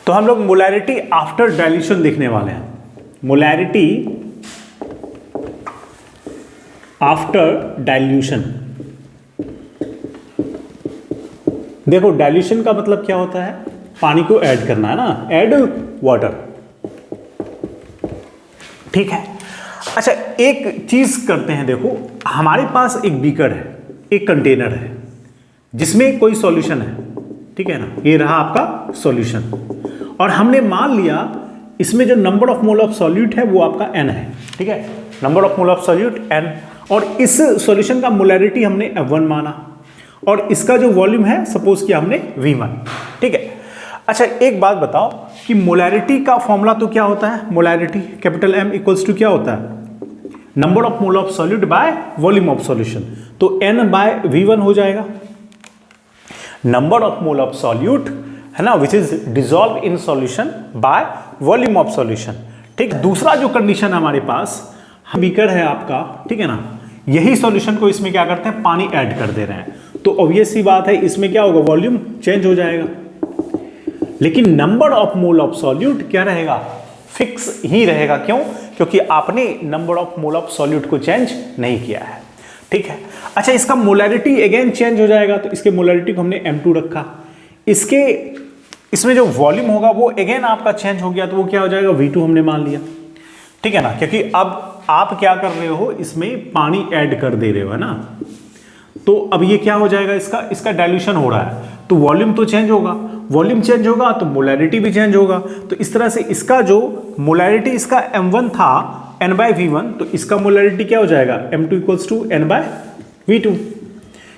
तो हम लोग मोलैरिटी आफ्टर डाइल्यूशन देखने वाले हैं। Molarity after dilution. देखो डाइल्यूशन का मतलब क्या होता है, पानी को ऐड करना है ना, ऐड वाटर, ठीक है। अच्छा एक चीज करते हैं, देखो हमारे पास एक बीकर है, एक कंटेनर है जिसमें कोई सॉल्यूशन है, ठीक है ना, ये रहा आपका सॉल्यूशन, और हमने मान लिया इसमें जो number of mole of solute है वो आपका n है, ठीक है, number of mole of solute n, और इस सॉल्यूशन का मोलैरिटी हमने F1 माना, और इसका जो वॉल्यूम है सपोज किया हमने V1, ठीक है। अच्छा एक बात बताओ कि मोलैरिटी का फॉर्मूला तो क्या होता है, molarity capital M equals to क्या होता है, number of mole of solute by volume of solution, तो N बाय V1 हो जाएगा, number of mole of solute है ना, which is dissolve in solution by volume of solution, ठीक। दूसरा जो कंडीशन हमारे पास, बीकर है आपका, ठीक है ना, यही सॉल्यूशन को इसमें क्या करते हैं, पानी ऐड कर दे रहे हैं, तो ऑब्वियस सी बात है इसमें क्या होगा, वॉल्यूम चेंज हो जाएगा, लेकिन number of mole of solute क्या रहेगा, फिक्स ही रहेगा। क्यों? क्योंकि आपने number of mole of solute को चेंज नहीं किया है, ठीक है। अच्छा इसका मोलैरिटी अगेन चेंज हो जाएगा, तो इसके मोलैरिटी को हमने M2 रखा, इसमें जो वॉल्यूम होगा वो अगेन आपका चेंज हो गया, तो वो क्या हो जाएगा, V2 हमने मान लिया, ठीक है ना, क्योंकि अब आप क्या कर रहे हो, इसमें पानी ऐड कर दे रहे हो, है ना, तो अब ये क्या हो जाएगा, इसका डाइल्यूशन हो रहा है, तो वॉल्यूम तो चेंज होगा, वॉल्यूम चेंज होगा तो मोलैरिटी भी चेंज होगा, तो इस तरह से इसका जो मोलैरिटी इसका M1 था N बाय V1, तो इसका मोलैरिटी क्या हो जाएगा, M2 equals to N bye V2,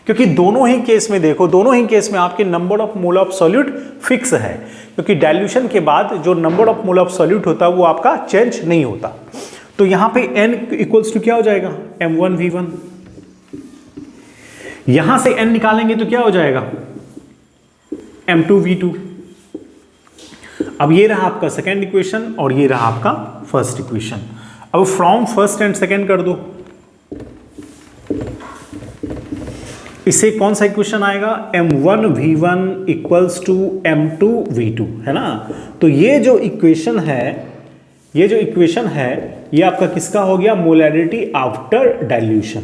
क्योंकि दोनों ही केस में देखो, दोनों ही केस में आपके number of mole of solute fix है, क्योंकि डाइल्यूशन के बाद जो number of mole of solute होता है वो आपका चेंज नहीं होता, तो यहां पे N इक्वल्स टू क्या हो जाएगा, M1 V1, यहां से N निकालेंगे तो क्या हो जाएगा, M2 V2। अब ये रहा आपका सेकेंड इक्वेशन और ये रहा आपका फर्स्ट इक्वेशन। अब फ्रॉम फर्स्ट एंड सेकेंड कर दो, इससे कौन सा इक्वेशन आएगा, M1 V1 equals to M2 V2, है ना। तो ये जो इक्वेशन है ये आपका किसका हो गया, मोलैरिटी आफ्टर डाइल्यूशन,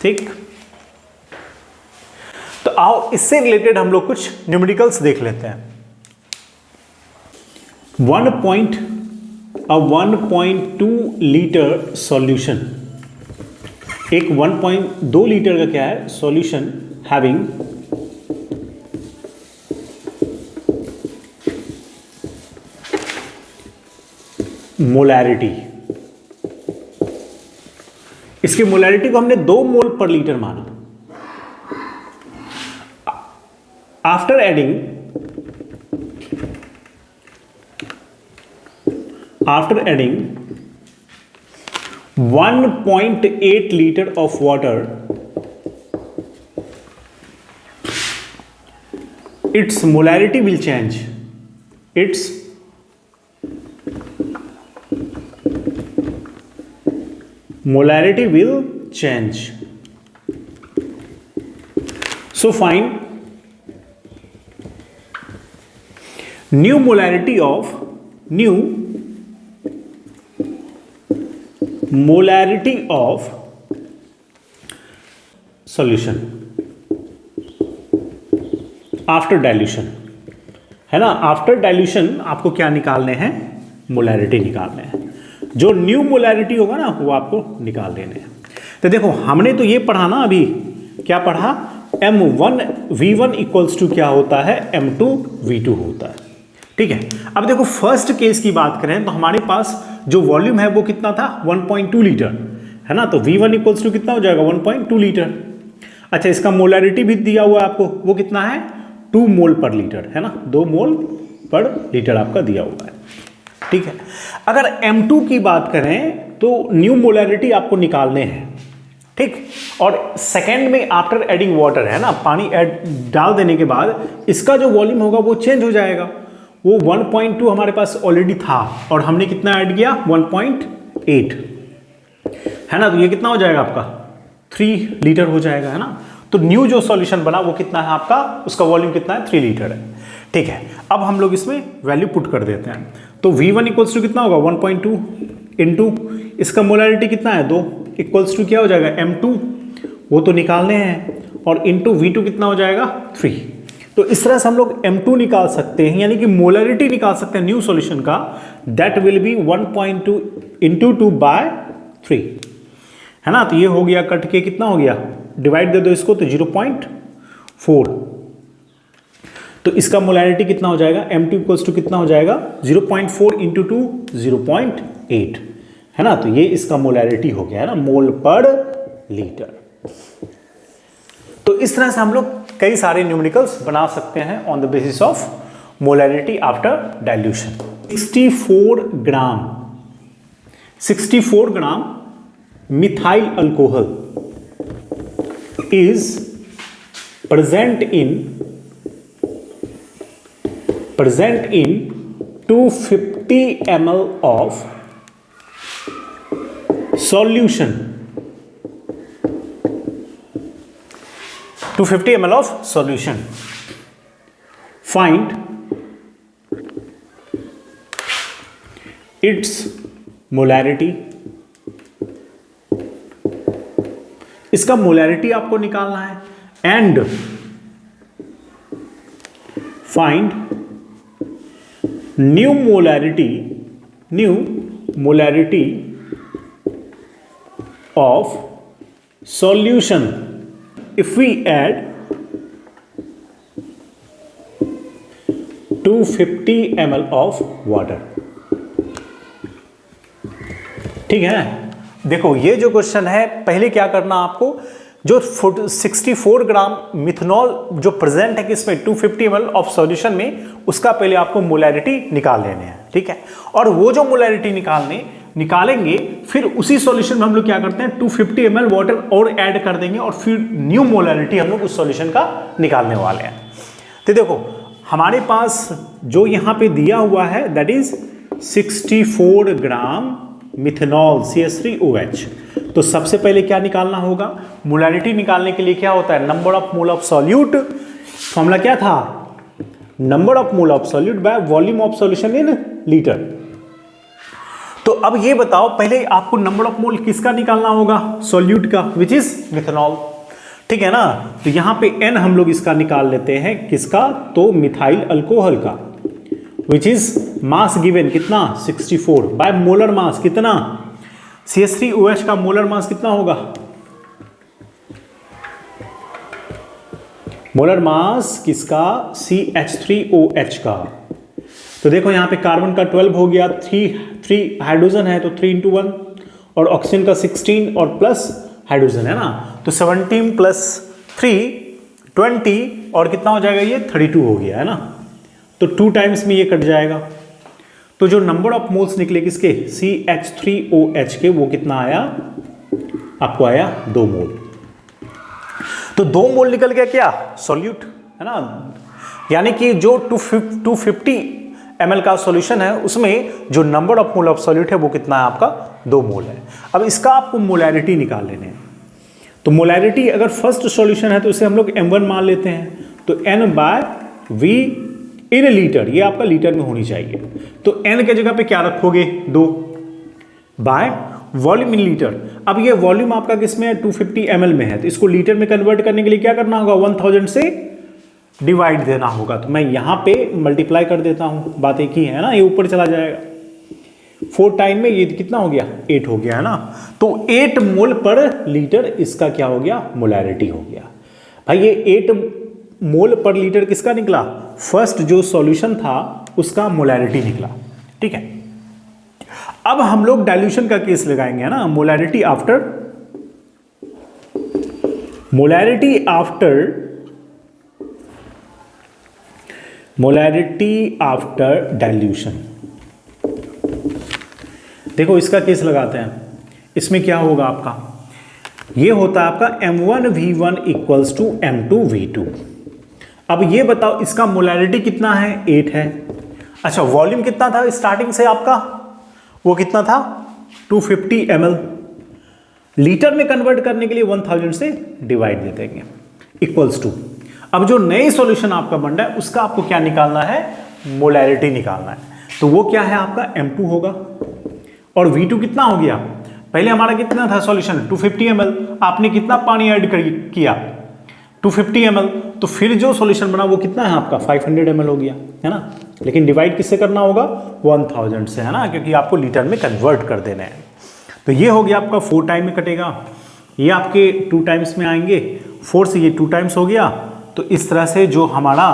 ठीक। तो आओ इससे रिलेटेड हम लोग कुछ न्यूमेरिकल्स देख लेते हैं। 1.2 लीटर सॉल्यूशन, एक 1.2 लीटर का क्या है सॉल्यूशन हैविंग मोलैरिटी, इसकी मोलैरिटी को हमने 2 मोल पर लीटर माना, after adding 1.8 liter of water, its molarity will change, its molarity will change. So find new molarity of solution after dilution, है ना। आफ्टर डाइल्यूशन आपको क्या निकालने हैं, मोलैरिटी निकालने हैं, जो न्यू मोलैरिटी होगा ना वो आपको निकाल देने हैं। तो देखो हमने तो ये पढ़ा ना, अभी क्या पढ़ा, M1 V1 इक्वल्स टू क्या होता है, M2 V2 होता है, ठीक है। अब देखो फर्स्ट केस की बात करें तो हमारे पास जो वॉल्यूम है वो कितना था, 1.2 लीटर, है ना, तो V1 इक्वल्स टू कितना हो जाएगा, 1.2 लीटर। अच्छा इसका मोलैरिटी भी दिया हुआ है आपको, वो कितना है, 2 मोल पर लीटर, है ना, 2 मोल पर लीटर आपका दिया हुआ है, ठीक है। अगर M2 की बात करें तो न्यू मोलैरिटी आपको निकालने हैं, ठीक, और सेकेंड में आफ्टर एडिंग वाटर, है ना, पानी ऐड डाल देने के बाद इसका जो वॉल्यूम होगा वो चेंज हो जाएगा, वो 1.2 हमारे पास ऑलरेडी था और हमने कितना ऐड किया, 1.8, है ना, तो ये कितना हो जाएगा आपका 3 लीटर हो जाएगा, है ना। तो न्यू जो सॉल्यूशन बना वो कितना है आपका, उसका वॉल्यूम कितना है, 3 लीटर है। ठीक है, अब हम लोग इसमें वैल्यू पुट कर देते हैं। तो V1 इक्वल्स टू कितना होगा 1.2 इंटू इसका मोलैरिटी कितना है 2 इक्वल्स टू क्या हो जाएगा M2, वो तो निकालने हैं, और इंटू V2 कितना हो जाएगा 3। तो इस तरह से हम लोग M2 निकाल सकते हैं, यानी कि मोलैरिटी निकाल सकते हैं न्यू सॉल्यूशन का, that will be 1.2 into 2 by 3, है ना। तो ये हो गया, कट के कितना हो गया, डिवाइड दे दो इसको तो 0.4। तो इसका मोलैरिटी कितना हो जाएगा, M2 इक्वल्स टू कितना हो जाएगा 0.4 इंटू 2 0.8, है ना। तो ये इसका मोलैरिटी हो गया, है ना, मोल पर लीटर। तो इस तरह से हम लोग कई सारे न्यूमेरिकल्स बना सकते हैं on the basis of molarity after dilution. 64 gram methyl alcohol is present in 250 ml of solution, 250 ml of solution. Find its molarity. इसका मोलैरिटी आपको निकालना है, and find new molarity of solution if we add 250 ml of water. ठीक है, देखो ये जो question है, पहले क्या करना आपको, जो 64 ग्राम मिथनॉल जो प्रेजेंट है किसमें 250 ml ऑफ सॉल्यूशन में, उसका पहले आपको मोलैरिटी निकाल लेने हैं। ठीक है, और वो जो मोलैरिटी निकालेंगे फिर उसी सॉल्यूशन में हम लोग क्या करते हैं 250 ml वाटर और ऐड कर देंगे, और फिर न्यू मोलैरिटी हम लोग उस सॉल्यूशन का निकालने वाले हैं। तो देखो हमारे पास जो यहाँ पे दिया हुआ है that is 64 gram methanol CH3OH। तो सबसे पहले क्या निकालना होगा, मोलैरिटी निकालने के लिए क्या होता है, number of mole of solute. Formula क्या था, number of mole of solute by volume of solution in litre. तो अब ये बताओ, पहले आपको नंबर ऑफ मोल किसका निकालना होगा, सॉल्यूट का, विच इज मिथेनॉल। ठीक है ना, तो यहां पे N हम लोग इसका निकाल लेते हैं, किसका, तो मिथाइल अल्कोहल का, विच इज मास गिवन कितना 64 बाय मोलर मास कितना, CH3OH का मोलर मास कितना होगा, मोलर मास किसका, CH3OH का। तो देखो यहां पे कार्बन का 12 हो गया, 3 हाइड्रोजन है तो 3 × 1, और ऑक्सीजन का 16 और प्लस हाइड्रोजन है ना, तो 17 + 3 20, और कितना हो जाएगा ये 32 हो गया, है ना। तो 2 टाइम्स में ये कट जाएगा, तो जो नंबर ऑफ मोल्स निकले किसके, CH3OH के, वो कितना आया आपको, आया 2 मोल। तो 2 मोल निकल गया क्या, सॉल्यूट, है ना। यानी कि जो 250 ml का सॉल्यूशन है उसमें जो number of mole of solute है वो कितना है आपका, 2 मोल है। अब इसका आपको मोलैरिटी निकाल लेने हैं। तो मोलैरिटी अगर फर्स्ट सॉल्यूशन है तो इसे हम लोग M1 मान लेते हैं, तो N/V इन लीटर, ये आपका लीटर में होनी चाहिए। तो N के जगह पे क्या रखोगे 2 बाय वॉल्यूम इन लीटर। अब ये वॉल्यूम आपका किसमें है 250 ml में है, तो इसको लीटर में कन्वर्ट करने के लिए क्या करना होगा, 1000 से डिवाइड देना होगा। तो मैं यहां पे मल्टीप्लाई कर देता हूं, बात एक ही है ना, ये ऊपर चला जाएगा, 4 टाइम में ये कितना हो गया 8 हो गया, है ना। तो 8 मोल पर लीटर इसका क्या हो गया, मोलैरिटी हो गया। भाई ये 8 मोल पर लीटर किसका निकला, फर्स्ट जो सॉल्यूशन था उसका मोलैरिटी निकला। ठीक है, अब हम लोग डाइल्यूशन का केस लगाएंगे, है ना। Molarity after dilution. देखो इसका केस लगाते हैं, इसमें क्या होगा आपका, ये होता है आपका M1V1 इक्वल्स टू M2V2। अब ये बताओ इसका मोलैरिटी कितना है, 8 है। अच्छा, वॉल्यूम कितना था स्टार्टिंग से आपका, वो कितना था 250 ml। लीटर में कन्वर्ट करने के लिए 1000 से डिवाइड दे देंगे। इक्वल्स टू, अब जो नई सॉल्यूशन आपका बन रहा है उसका आपको क्या निकालना है, मोलैरिटी निकालना है। तो वो क्या है आपका M2 होगा, और V2 कितना हो गया, पहले हमारा कितना था सॉल्यूशन 250 ml, आपने कितना पानी ऐड किया 250 ml, तो फिर जो सॉल्यूशन बना वो कितना है आपका 500 ml हो गया, है ना। लेकिन डिवाइड किससे करना होगा 1000 से, है ना, क्योंकि आपको लीटर में कन्वर्ट कर देना है। तो ये हो गया आपका 4 टाइम में कटेगा, ये आपके 2 टाइम्स में आएंगे, 4 से ये 2 टाइम्स हो गया। तो इस तरह से जो हमारा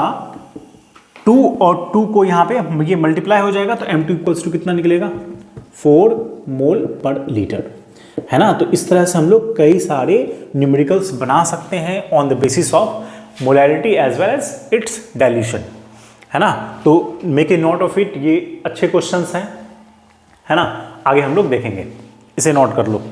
2 और 2 को यहाँ पे ये मल्टीप्लाई हो जाएगा, तो M2 इक्वल्स टू कितना निकलेगा 4 मोल पर लीटर, है ना। तो इस तरह से हम लोग कई सारे न्यूमेरिकल्स बना सकते हैं on the basis of molarity as well as its dilution, है ना। तो make a note of it, ये अच्छे क्वेश्चंस हैं, है ना। आगे हम लोग देखेंगे, इसे नोट कर लो।